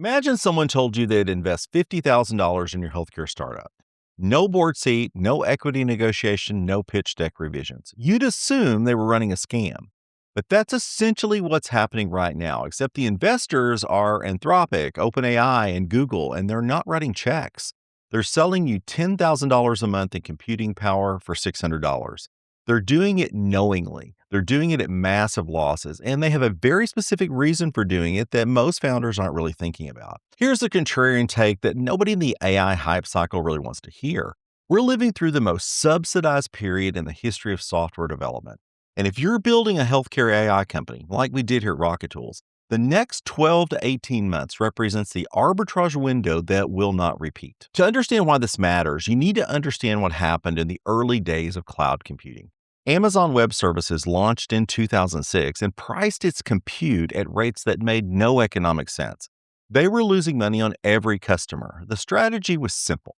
Imagine someone told you they'd invest $50,000 in your healthcare startup. No board seat, no equity negotiation, no pitch deck revisions. You'd assume they were running a scam. But that's essentially what's happening right now, except the investors are Anthropic, OpenAI, and Google, and they're not writing checks. They're selling you $10,000 a month in computing power for $600. They're doing it knowingly. They're doing it at massive losses, and they have a very specific reason for doing it that most founders aren't really thinking about. Here's the contrarian take that nobody in the AI hype cycle really wants to hear. We're living through the most subsidized period in the history of software development. And if you're building a healthcare AI company, like we did here at Rocket Tools, the next 12 to 18 months represents the arbitrage window that will not repeat. To understand why this matters, you need to understand what happened in the early days of cloud computing. Amazon Web Services launched in 2006 and priced its compute at rates that made no economic sense. They were losing money on every customer. The strategy was simple: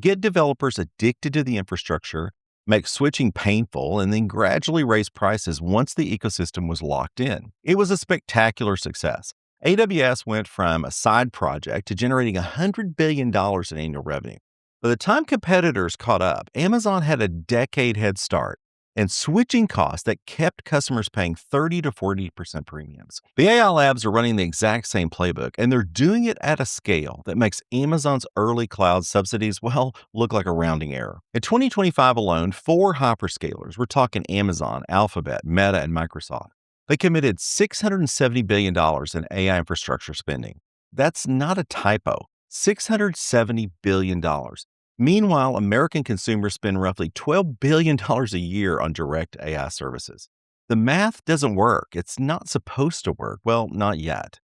get developers addicted to the infrastructure, make switching painful, and then gradually raise prices once the ecosystem was locked in. It was a spectacular success. AWS went from a side project to generating $100 billion in annual revenue. By the time competitors caught up, Amazon had a decade head start and switching costs that kept customers paying 30 to 40% premiums. The AI labs are running the exact same playbook, and they're doing it at a scale that makes Amazon's early cloud subsidies, well, look like a rounding error. In 2025 alone, 4 hyperscalers, we're talking Amazon, Alphabet, Meta, and Microsoft, they committed $670 billion in AI infrastructure spending. That's not a typo. $670 billion. Meanwhile, American consumers spend roughly $12 billion a year on direct AI services. The math doesn't work. It's not supposed to work. Well, not yet.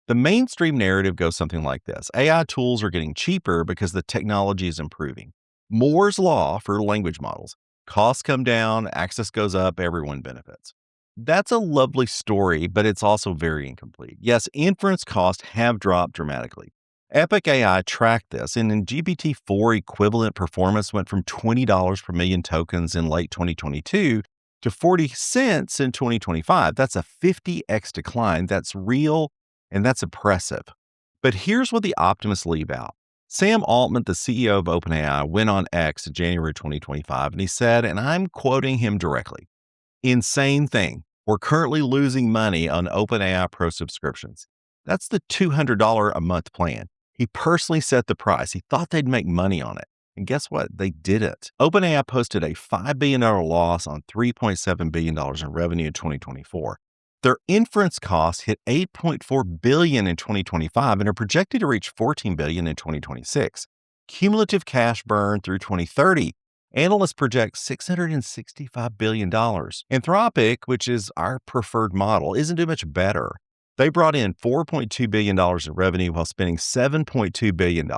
The mainstream narrative goes something like this: AI tools are getting cheaper because the technology is improving. Moore's law for language models. Costs come down, access goes up, everyone benefits. That's a lovely story, but it's also very incomplete. Yes, inference costs have dropped dramatically. Epic AI tracked this, and in GPT-4 equivalent performance went from $20 per million tokens in late 2022 to 40 cents in 2025. That's a 50x decline. That's real, and that's impressive. But here's what the optimists leave out. Sam Altman, the CEO of OpenAI, went on X in January 2025, and he said, and I'm quoting him directly, "Insane thing. We're currently losing money on OpenAI Pro subscriptions." That's the $200 a month plan. He personally set the price. He thought they'd make money on it. And guess what? They didn't. OpenAI posted a $5 billion loss on $3.7 billion in revenue in 2024. Their inference costs hit $8.4 billion in 2025 and are projected to reach $14 billion in 2026. Cumulative cash burn through 2030. Analysts project $665 billion. Anthropic, which is our preferred model, isn't doing much better. They brought in $4.2 billion in revenue while spending $7.2 billion,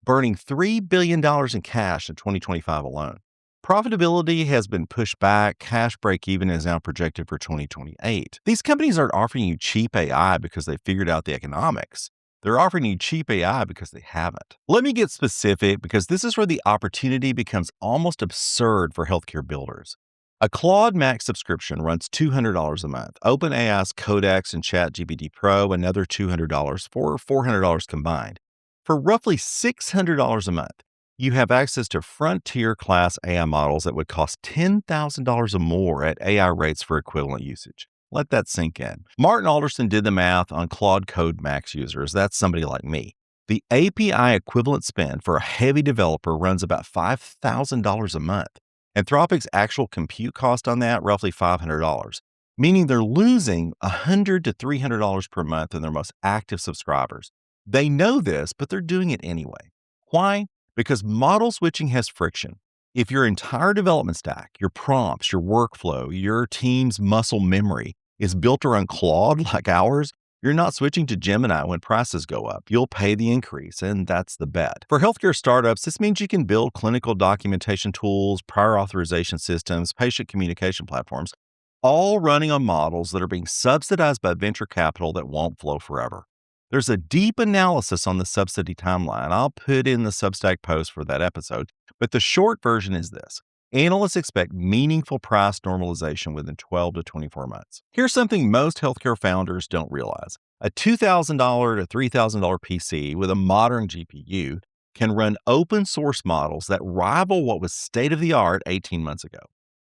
burning $3 billion in cash in 2025 alone. Profitability has been pushed back. Cash break-even is now projected for 2028. These companies aren't offering you cheap AI because they figured out the economics. They're offering you cheap AI because they haven't. Let me get specific, because this is where the opportunity becomes almost absurd for healthcare builders. A Claude Max subscription runs $200 a month. OpenAI's Codex and ChatGPT Pro, another $200 for $400 combined. For roughly $600 a month, you have access to frontier class AI models that would cost $10,000 or more at AI rates for equivalent usage. Let that sink in. Martin Alderson did the math on Claude Code Max users. That's somebody like me. The API equivalent spend for a heavy developer runs about $5,000 a month. Anthropic's actual compute cost on that, roughly $500, meaning they're losing $100 to $300 per month in their most active subscribers. They know this, but they're doing it anyway. Why? Because model switching has friction. If your entire development stack, your prompts, your workflow, your team's muscle memory is built around Claude like ours, you're not switching to Gemini when prices go up. You'll pay the increase, and that's the bet. For healthcare startups, this means you can build clinical documentation tools, prior authorization systems, patient communication platforms, all running on models that are being subsidized by venture capital that won't flow forever. There's a deep analysis on the subsidy timeline. I'll put in the Substack post for that episode, but the short version is this. Analysts expect meaningful price normalization within 12 to 24 months. Here's something most healthcare founders don't realize. A $2,000 to $3,000 PC with a modern GPU can run open source models that rival what was state of the art 18 months ago.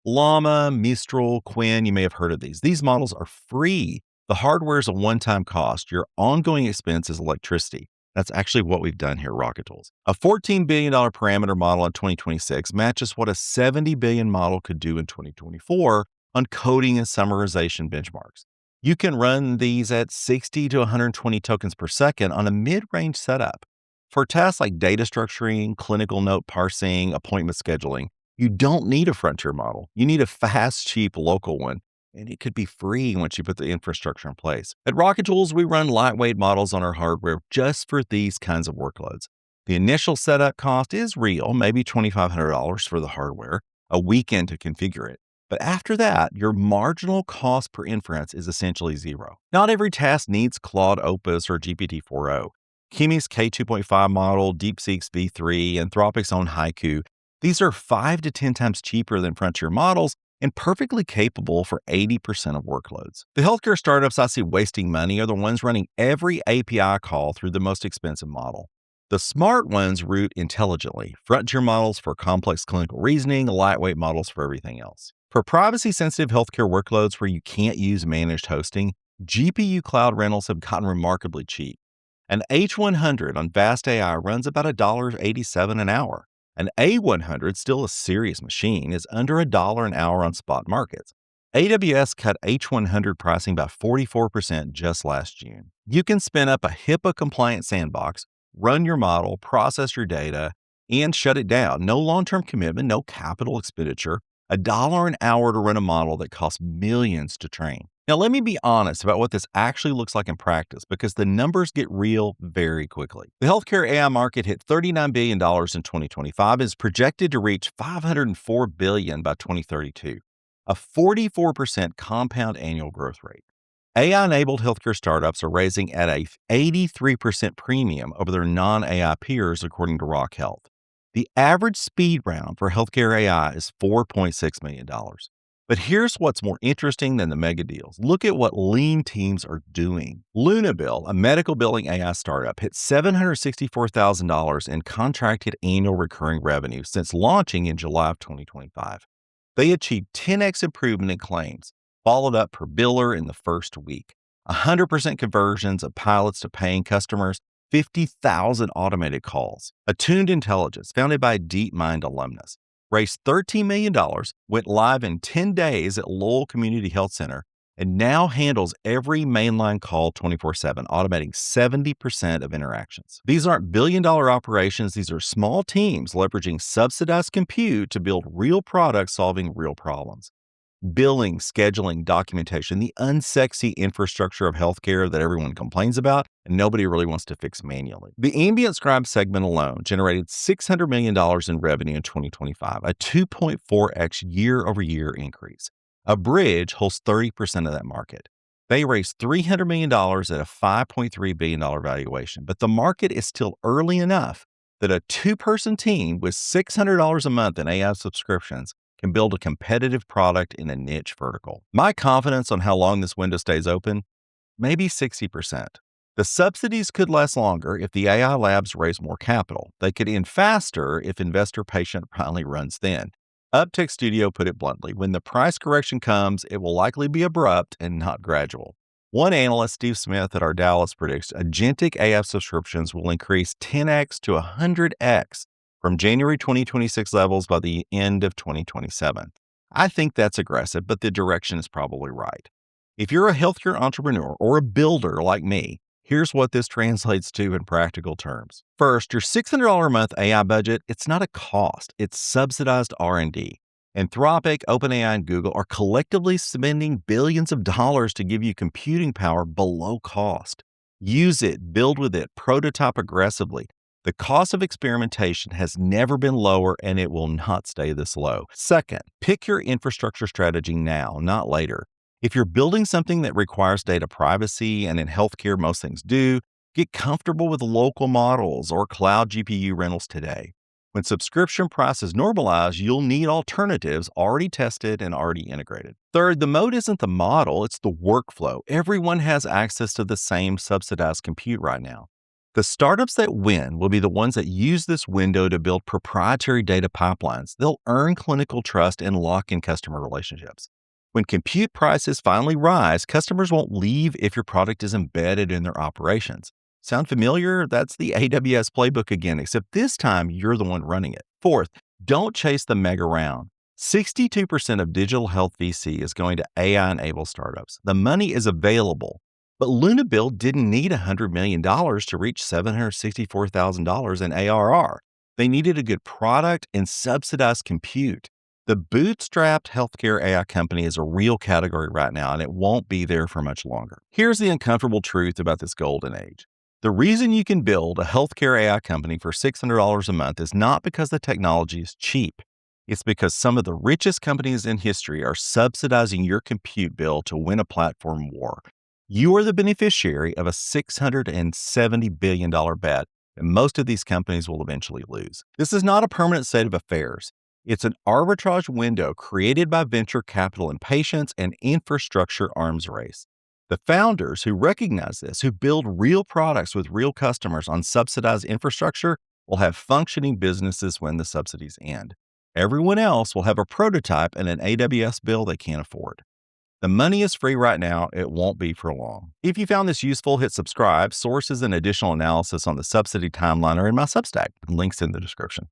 Llama, Mistral, Quinn, you may have heard of these. These models are free. The hardware is a one time cost. Your ongoing expense is electricity. That's actually what we've done here at Rocket Tools. A $14 billion parameter model in 2026 matches what a $70 billion model could do in 2024 on coding and summarization benchmarks. You can run these at 60 to 120 tokens per second on a mid range setup. For tasks like data structuring, clinical note parsing, appointment scheduling, you don't need a frontier model. You need a fast, cheap local one, and it could be free once you put the infrastructure in place. At Rocket Tools, we run lightweight models on our hardware just for these kinds of workloads. The initial setup cost is real, maybe $2,500 for the hardware, a weekend to configure it. But after that, your marginal cost per inference is essentially zero. Not every task needs Claude Opus or GPT-4o. Kimi's K2.5 model, DeepSeek's V3, Anthropic's own Haiku, these are 5 to 10 times cheaper than frontier models and perfectly capable for 80% of workloads. The healthcare startups I see wasting money are the ones running every API call through the most expensive model. The smart ones route intelligently, frontier models for complex clinical reasoning, lightweight models for everything else. For privacy-sensitive healthcare workloads where you can't use managed hosting, GPU cloud rentals have gotten remarkably cheap. An H100 on Vast AI runs about $1.87 an hour. An A100, still a serious machine, is under $1 an hour on spot markets. AWS cut H100 pricing by 44% just last June. You can spin up a HIPAA-compliant sandbox, run your model, process your data, and shut it down. No long-term commitment, no capital expenditure. $1 an hour to run a model that costs millions to train. Now, let me be honest about what this actually looks like in practice because the numbers get real very quickly. The healthcare AI market hit $39 billion in 2025 and is projected to reach $504 billion by 2032, a 44% compound annual growth rate. AI-enabled healthcare startups are raising at a 83% premium over their non-AI peers, according to Rock Health. The average speed round for healthcare AI is $4.6 million. But here's what's more interesting than the mega deals. Look at what lean teams are doing. Lunabill, a medical billing AI startup, hit $764,000 in contracted annual recurring revenue since launching in July of 2025. They achieved 10x improvement in claims, followed up per biller in the first week, 100% conversions of pilots to paying customers, 50,000 automated calls. Attuned Intelligence, founded by a DeepMind alumnus, raised $13 million, went live in 10 days at Lowell Community Health Center, and now handles every mainline call 24/7, automating 70% of interactions. These aren't billion-dollar operations. These are small teams leveraging subsidized compute to build real products solving real problems. Billing, scheduling, documentation, the unsexy infrastructure of healthcare that everyone complains about and nobody really wants to fix manually. The ambient scribe segment alone generated $600 million in revenue in 2025, a 2.4x year-over-year increase. A Bridge holds 30% of that market. They raised $300 million at a $5.3 billion valuation, but the market is still early enough that a two-person team with $600 a month in AI subscriptions can build a competitive product in a niche vertical. My confidence on how long this window stays open? Maybe 60%. The subsidies could last longer if the AI labs raise more capital. They could end faster if investor patience finally runs thin. Uptech Studio put it bluntly, when the price correction comes, it will likely be abrupt and not gradual. One analyst, Steve Smith at our Dallas, predicts agentic AI subscriptions will increase 10x to 100x from January 2026 levels by the end of 2027. I think that's aggressive, but the direction is probably right. If you're a healthcare entrepreneur or a builder like me, here's what this translates to in practical terms. First, your $600 a month AI budget, it's not a cost, it's subsidized R&D. Anthropic, OpenAI, and Google are collectively spending billions of dollars to give you computing power below cost. Use it, build with it, prototype aggressively. The cost of experimentation has never been lower, and it will not stay this low. Second, pick your infrastructure strategy now, not later. If you're building something that requires data privacy, and in healthcare most things do, get comfortable with local models or cloud GPU rentals today. When subscription prices normalize, you'll need alternatives already tested and already integrated. Third, the mode isn't the model, it's the workflow. Everyone has access to the same subsidized compute right now. The startups that win will be the ones that use this window to build proprietary data pipelines. They'll earn clinical trust and lock in customer relationships. When compute prices finally rise, customers won't leave if your product is embedded in their operations. Sound familiar? That's the AWS playbook again, except this time you're the one running it. Fourth, don't chase the mega round. 62% of digital health VC is going to AI-enabled startups. The money is available, but Luna Build didn't need $100 million to reach $764,000 in ARR. They needed a good product and subsidized compute. The bootstrapped healthcare AI company is a real category right now, and it won't be there for much longer. Here's the uncomfortable truth about this golden age. The reason you can build a healthcare AI company for $600 a month is not because the technology is cheap. It's because some of the richest companies in history are subsidizing your compute bill to win a platform war. You are the beneficiary of a $670 billion bet, and most of these companies will eventually lose. This is not a permanent state of affairs. It's an arbitrage window created by venture capital impatience and infrastructure arms race. The founders who recognize this, who build real products with real customers on subsidized infrastructure, will have functioning businesses when the subsidies end. Everyone else will have a prototype and an AWS bill they can't afford. The money is free right now. It won't be for long. If you found this useful, hit subscribe. Sources and additional analysis on the subsidy timeline are in my Substack. Links in the description.